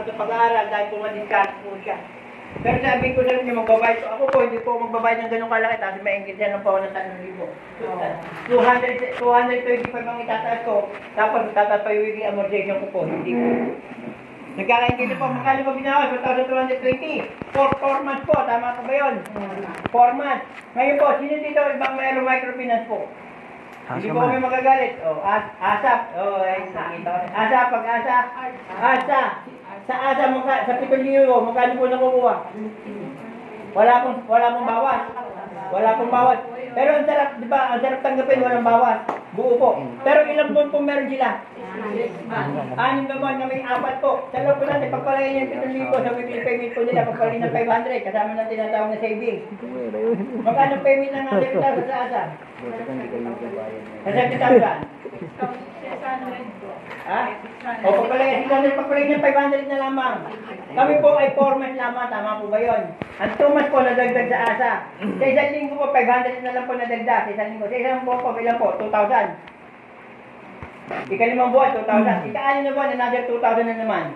sa pag-aaral dahil pumadiscount po siya. Pero sabi ko sa inyo, magbabayad ko. Ako po, hindi po magbabayad ng ganong kalaki. Tapos may ingit lang po ako ng 3,000. 225 ang itataas ko. Tapos tataas pa yung weekly amortization ko po. Hindi po. Nagkakaintindi po, magkano ba binawas? 1,220. 4 months po, tama po ba yun? 4 months. Ngayon po, sino dito ibang mayroong microfinance po? Hindi po kami magagalit. Oh, ASAP. Oh, ay, nakita ko. ASAP, pag-asa. ASA. Sa ASA, sa 7,000, magkano po nakukuha? Wala pong bawas. Wala pong bawas. Pero ang sarap, di ba, ang sarap tanggapin, walang bawas. Buo po. Pero ilang buwan po meron sila? 6 na buwan na may 4 po. Sa loob po natin, pagpalayin yung 7,000 sa weekly payment po nila, pagpalayin ng 500, kasama ng tinatawag na savings. Magkano payment ng 100,000 sa ASA? Sa 70,000? Ha? O pagpalayin ng 500 na lamang. Kami po ay 4 months lamang, tama po ba yun? Ang 2 months po nadagdag sa ASA. Sa isang linggo po, 500 na lang po nadagdag. Sa isang linggo. Sa isang buwan po, ilan po? 2,000. Ika-5 buwan, 2,000. Ika-6 na buwan, another 2,000 na naman.